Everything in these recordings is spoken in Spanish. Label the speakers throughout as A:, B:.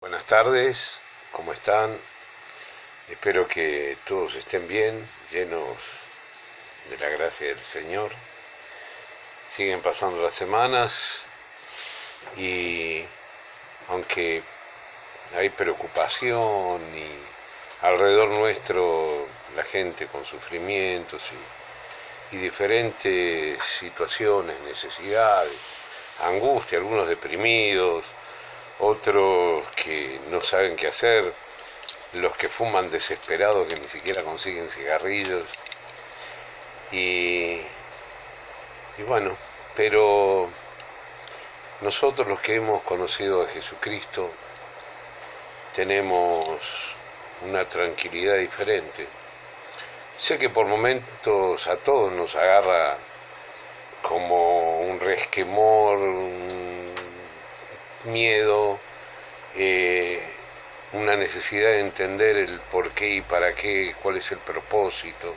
A: Buenas tardes, ¿cómo están? Espero que todos estén bien, llenos de la gracia del Señor. Siguen pasando las semanas y aunque hay preocupación y alrededor nuestro la gente con sufrimientos y diferentes situaciones, necesidades, angustia, algunos deprimidos, otros que no saben qué hacer, los que fuman desesperados que ni siquiera consiguen cigarrillos y, y bueno, pero nosotros los que hemos conocido a Jesucristo tenemos una tranquilidad diferente. Sé que por momentos a todos nos agarra como un resquemor, un miedo, una necesidad de entender el por qué y para qué, cuál es el propósito.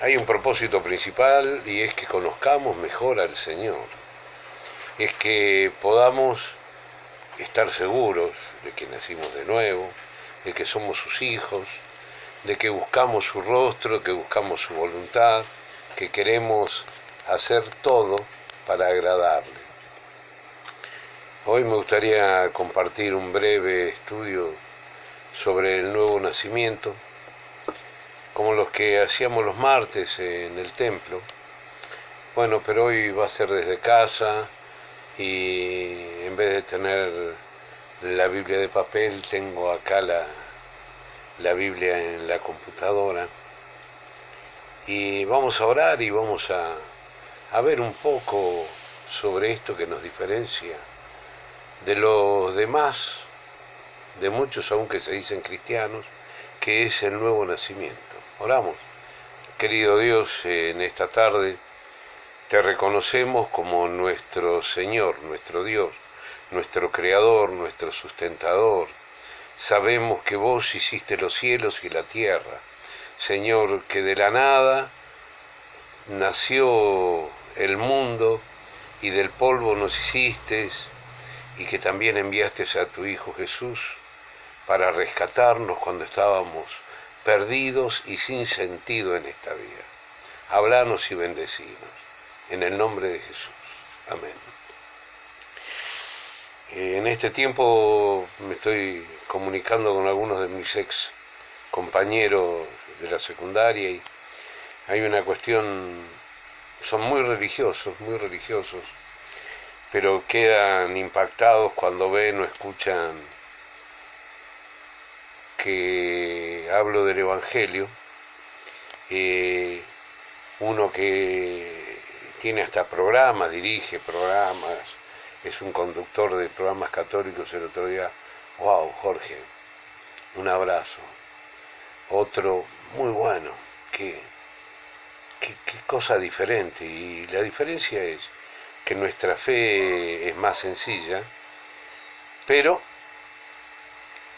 A: Hay un propósito principal y es que conozcamos mejor al Señor, es que podamos estar seguros de que nacimos de nuevo, de que somos sus hijos, de que buscamos su rostro, que buscamos su voluntad, que queremos hacer todo para agradarle. Hoy me gustaría compartir un breve estudio sobre el nuevo nacimiento, como los que hacíamos los martes en el templo. Bueno, pero hoy va a ser desde casa y en vez de tener la Biblia de papel, tengo acá la Biblia en la computadora. Y vamos a orar y vamos a ver un poco sobre esto que nos diferencia de los demás, de muchos aún que se dicen cristianos, que es el nuevo nacimiento. Oramos. Querido Dios, en esta tarde te reconocemos como nuestro Señor, nuestro Dios, nuestro Creador, nuestro sustentador. Sabemos que vos hiciste los cielos y la tierra. Señor, que de la nada nació el mundo y del polvo nos hiciste, y que también enviaste a tu Hijo Jesús para rescatarnos cuando estábamos perdidos y sin sentido en esta vida. Hablanos y bendecinos. En el nombre de Jesús. Amén. En este tiempo me estoy comunicando con algunos de mis ex compañeros de la secundaria y hay una cuestión, son muy religiosos, pero quedan impactados cuando ven o escuchan que hablo del Evangelio. Uno que tiene hasta programas, dirige programas, es un conductor de programas católicos el otro día. Wow, Jorge, un abrazo. Otro, muy bueno, qué cosa diferente. Y la diferencia es que nuestra fe es más sencilla, pero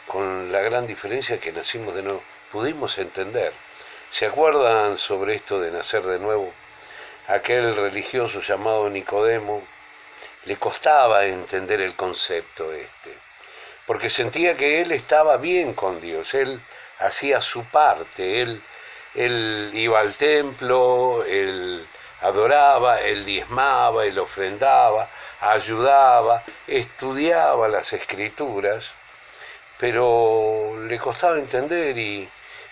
A: con la gran diferencia que nacimos de nuevo, pudimos entender. ¿Se acuerdan sobre esto de nacer de nuevo? Aquel religioso llamado Nicodemo le costaba entender el concepto porque sentía que él estaba bien con Dios, él hacía su parte, él iba al templo, él adoraba, él diezmaba, él ofrendaba, ayudaba, estudiaba las escrituras, pero le costaba entender y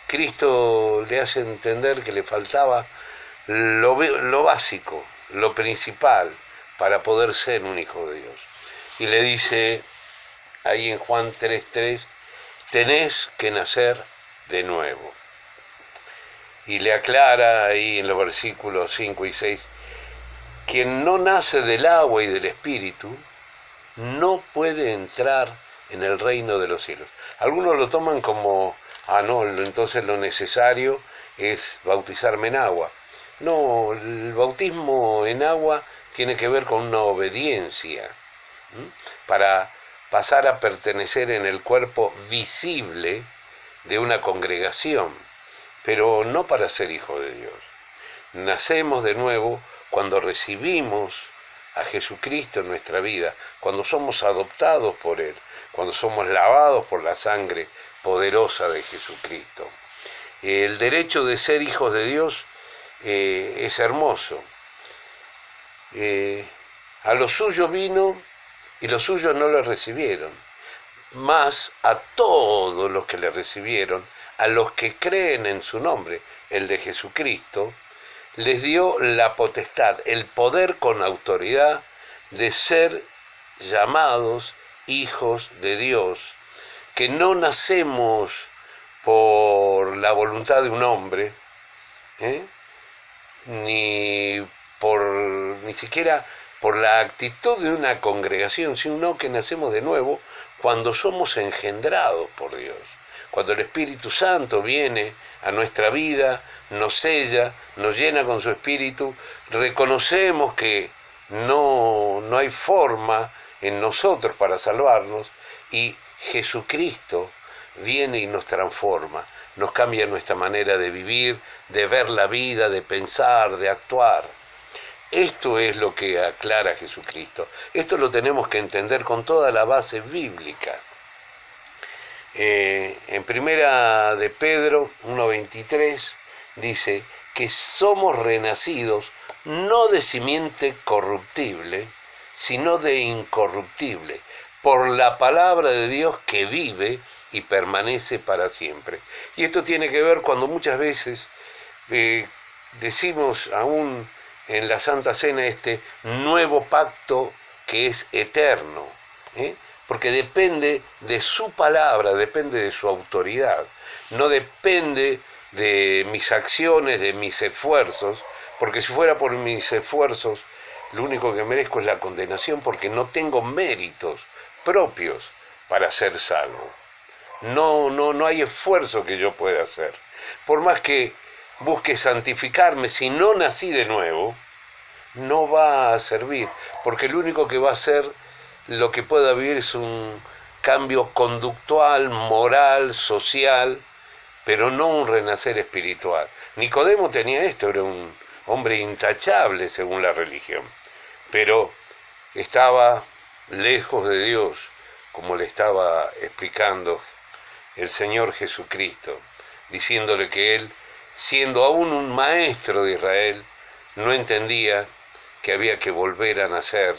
A: Cristo le hace entender que le faltaba lo básico, lo principal para poder ser un hijo de Dios. Y le dice ahí en Juan 3:3, tenés que nacer de nuevo. Y le aclara ahí en los versículos 5 y 6, quien no nace del agua y del Espíritu no puede entrar en el reino de los cielos. Algunos lo toman como, no, entonces lo necesario es bautizarme en agua. No, el bautismo en agua tiene que ver con una obediencia, para pasar a pertenecer en el cuerpo visible de una congregación, pero no para ser hijo de Dios. Nacemos de nuevo cuando recibimos a Jesucristo en nuestra vida, cuando somos adoptados por Él, cuando somos lavados por la sangre poderosa de Jesucristo. El derecho de ser hijos de Dios es hermoso. A los suyos vino y los suyos no lo recibieron, mas a todos los que le recibieron, a los que creen en su nombre, el de Jesucristo, les dio la potestad, el poder con autoridad de ser llamados hijos de Dios, que no nacemos por la voluntad de un hombre, ni siquiera por la actitud de una congregación, sino que nacemos de nuevo cuando somos engendrados por Dios. Cuando el Espíritu Santo viene a nuestra vida, nos sella, nos llena con su Espíritu, reconocemos que no hay forma en nosotros para salvarnos, y Jesucristo viene y nos transforma, nos cambia nuestra manera de vivir, de ver la vida, de pensar, de actuar. Esto es lo que aclara Jesucristo. Esto lo tenemos que entender con toda la base bíblica. En primera de Pedro 1:23 dice que somos renacidos no de simiente corruptible, sino de incorruptible, por la palabra de Dios que vive y permanece para siempre. Y esto tiene que ver cuando muchas veces decimos aún en la Santa Cena este nuevo pacto que es eterno, porque depende de su palabra, depende de su autoridad, no depende de mis acciones, de mis esfuerzos, porque si fuera por mis esfuerzos, lo único que merezco es la condenación, porque no tengo méritos propios para ser salvo. No hay esfuerzo que yo pueda hacer. Por más que busque santificarme, si no nací de nuevo, no va a servir, porque lo único que va a hacer lo que pueda vivir es un cambio conductual, moral, social, pero no un renacer espiritual. Nicodemo tenía esto, era un hombre intachable según la religión, pero estaba lejos de Dios, como le estaba explicando el Señor Jesucristo, diciéndole que él, siendo aún un maestro de Israel, no entendía que había que volver a nacer,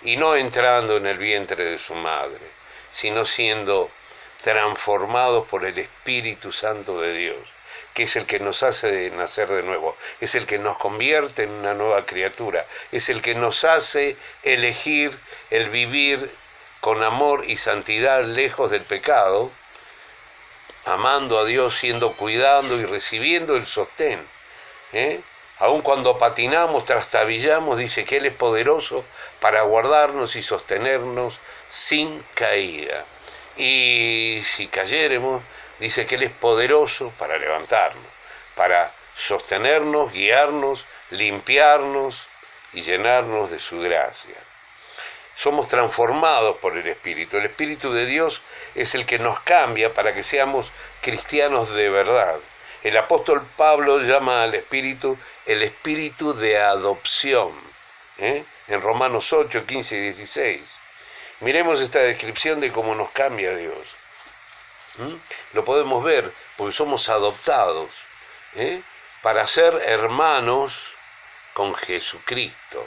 A: y no entrando en el vientre de su madre, sino siendo transformados por el Espíritu Santo de Dios, que es el que nos hace nacer de nuevo, es el que nos convierte en una nueva criatura, es el que nos hace elegir el vivir con amor y santidad lejos del pecado, amando a Dios, cuidando y recibiendo el sostén. Aun cuando patinamos, trastabillamos, dice que Él es poderoso para guardarnos y sostenernos sin caída. Y si cayéremos, dice que Él es poderoso para levantarnos, para sostenernos, guiarnos, limpiarnos y llenarnos de su gracia. Somos transformados por el Espíritu. El Espíritu de Dios es el que nos cambia para que seamos cristianos de verdad. El apóstol Pablo llama al Espíritu el Espíritu de adopción, en Romanos 8, 15 y 16. Miremos esta descripción de cómo nos cambia Dios. Lo podemos ver porque somos adoptados para ser hermanos con Jesucristo,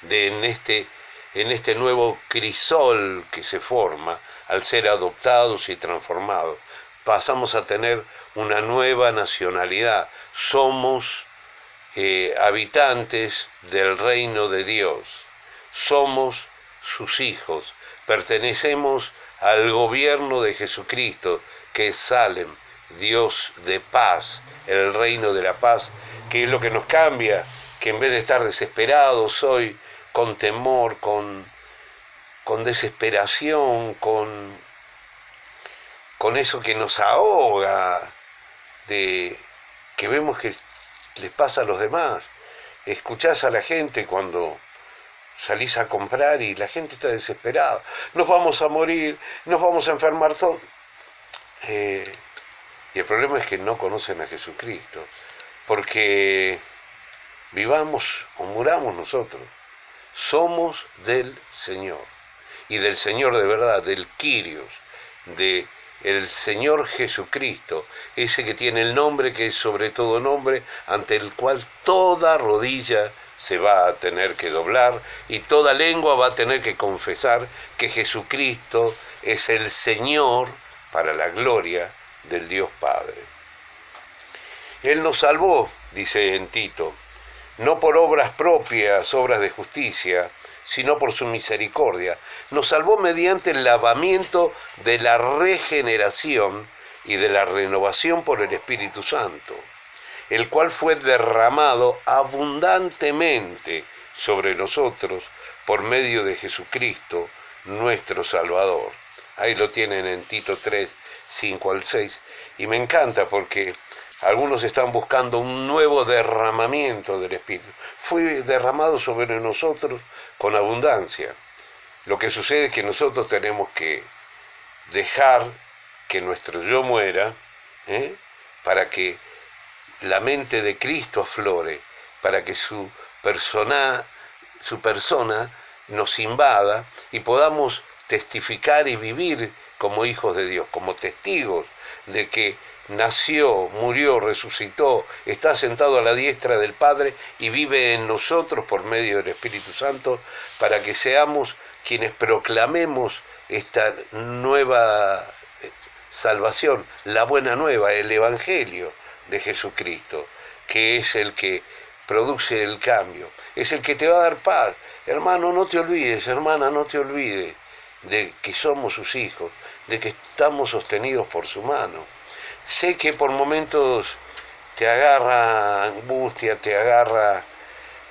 A: en este nuevo crisol que se forma al ser adoptados y transformados. Pasamos a tener una nueva nacionalidad. Somos habitantes del reino de Dios. Somos sus hijos. Pertenecemos al gobierno de Jesucristo, que es Salem, Dios de paz, el reino de la paz, que es lo que nos cambia, que en vez de estar desesperados hoy, con temor, con desesperación, con eso que nos ahoga, de que vemos que les pasa a los demás. Escuchás a la gente cuando salís a comprar y la gente está desesperada. Nos vamos a morir, nos vamos a enfermar todos. Y el problema es que no conocen a Jesucristo, porque vivamos o muramos nosotros, somos del Señor. Y del Señor de verdad, del Kyrios, de el Señor Jesucristo, ese que tiene el nombre que es sobre todo nombre, ante el cual toda rodilla se va a tener que doblar y toda lengua va a tener que confesar que Jesucristo es el Señor para la gloria del Dios Padre. Él nos salvó, dice en Tito, no por obras propias, obras de justicia, sino por su misericordia. Nos salvó mediante el lavamiento de la regeneración y de la renovación por el Espíritu Santo, el cual fue derramado abundantemente sobre nosotros por medio de Jesucristo, nuestro Salvador. Ahí lo tienen en Tito 3, 5 al 6. Y me encanta porque algunos están buscando un nuevo derramamiento del Espíritu. Fue derramado sobre nosotros con abundancia. Lo que sucede es que nosotros tenemos que dejar que nuestro yo muera, para que la mente de Cristo aflore, para que su persona nos invada y podamos testificar y vivir como hijos de Dios, como testigos de que nació, murió, resucitó, está sentado a la diestra del Padre y vive en nosotros por medio del Espíritu Santo, para que seamos quienes proclamemos esta nueva salvación, la buena nueva, el Evangelio de Jesucristo, que es el que produce el cambio, es el que te va a dar paz. Hermano, no te olvides, hermana, no te olvides de que somos sus hijos, de que estamos sostenidos por su mano. Sé que por momentos te agarra angustia, te agarra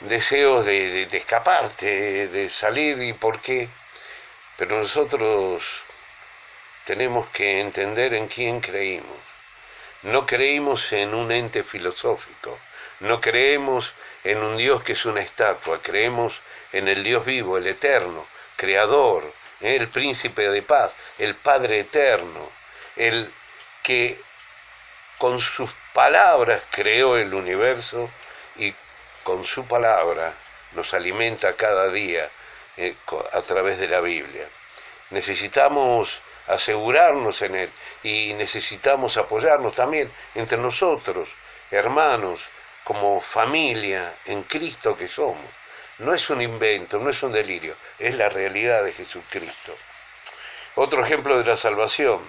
A: deseos de escaparte, de salir, ¿y por qué? Pero nosotros tenemos que entender en quién creímos. No creímos en un ente filosófico, no creemos en un Dios que es una estatua, creemos en el Dios vivo, el eterno, creador, el príncipe de paz, el Padre eterno, el que con sus palabras creó el universo y con su palabra nos alimenta cada día a través de la Biblia. Necesitamos asegurarnos en Él y necesitamos apoyarnos también entre nosotros, hermanos, como familia en Cristo que somos. No es un invento, no es un delirio, es la realidad de Jesucristo. Otro ejemplo de la salvación,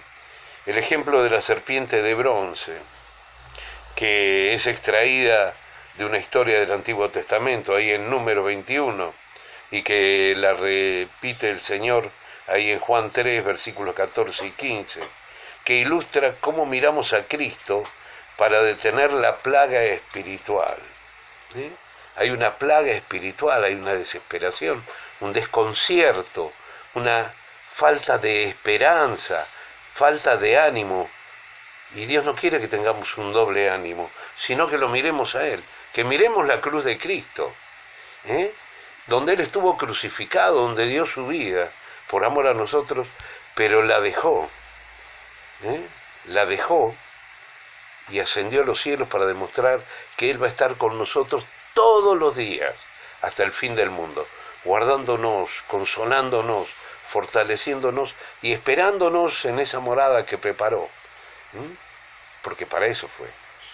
A: el ejemplo de la serpiente de bronce, que es extraída de una historia del Antiguo Testamento, ahí en Número 21, y que la repite el Señor ahí en Juan 3, versículos 14 y 15, que ilustra cómo miramos a Cristo para detener la plaga espiritual. Hay una plaga espiritual, hay una desesperación, un desconcierto, una falta de esperanza, falta de ánimo. Y Dios no quiere que tengamos un doble ánimo, sino que lo miremos a Él, que miremos la cruz de Cristo, donde Él estuvo crucificado, donde dio su vida por amor a nosotros, pero la dejó y ascendió a los cielos para demostrar que Él va a estar con nosotros todos los días, hasta el fin del mundo, guardándonos, consolándonos, fortaleciéndonos y esperándonos en esa morada que preparó. Porque para eso fue,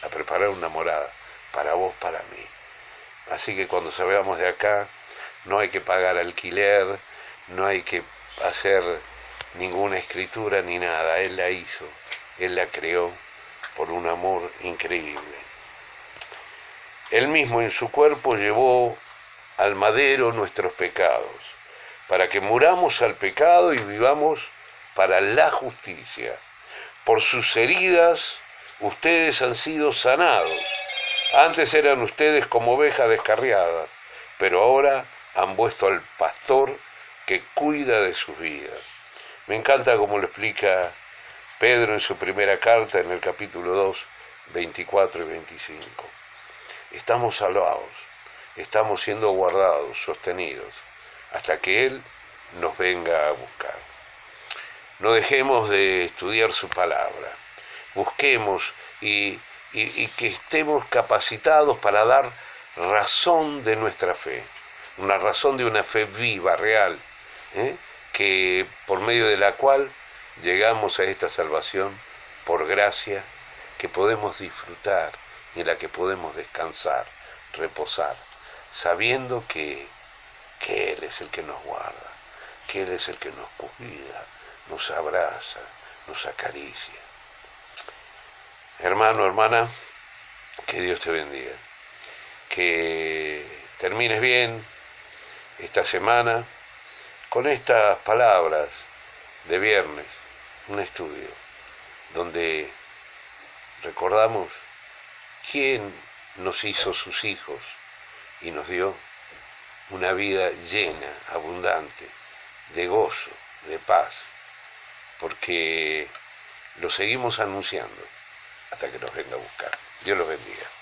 A: a preparar una morada, para vos, para mí. Así que cuando salgamos de acá, no hay que pagar alquiler, no hay que hacer ninguna escritura ni nada. Él la hizo, Él la creó por un amor increíble. Él mismo en su cuerpo llevó al madero nuestros pecados, para que muramos al pecado y vivamos para la justicia. Por sus heridas ustedes han sido sanados. Antes eran ustedes como ovejas descarriadas, pero ahora han vuelto al pastor que cuida de sus vidas. Me encanta como lo explica Pedro en su primera carta, en el capítulo 2, 24 y 25. Estamos salvados, estamos siendo guardados, sostenidos, hasta que Él nos venga a buscar. No dejemos de estudiar su palabra, busquemos y que estemos capacitados para dar razón de nuestra fe, una razón de una fe viva, real, que por medio de la cual llegamos a esta salvación por gracia que podemos disfrutar y en la que podemos descansar, reposar, sabiendo que Él es el que nos guarda, que Él es el que nos cuida, nos abraza, nos acaricia. Hermano, hermana, que Dios te bendiga, que termines bien esta semana con estas palabras de viernes, un estudio donde recordamos quién nos hizo sus hijos y nos dio una vida llena, abundante, de gozo, de paz, porque lo seguimos anunciando hasta que nos venga a buscar. Dios los bendiga.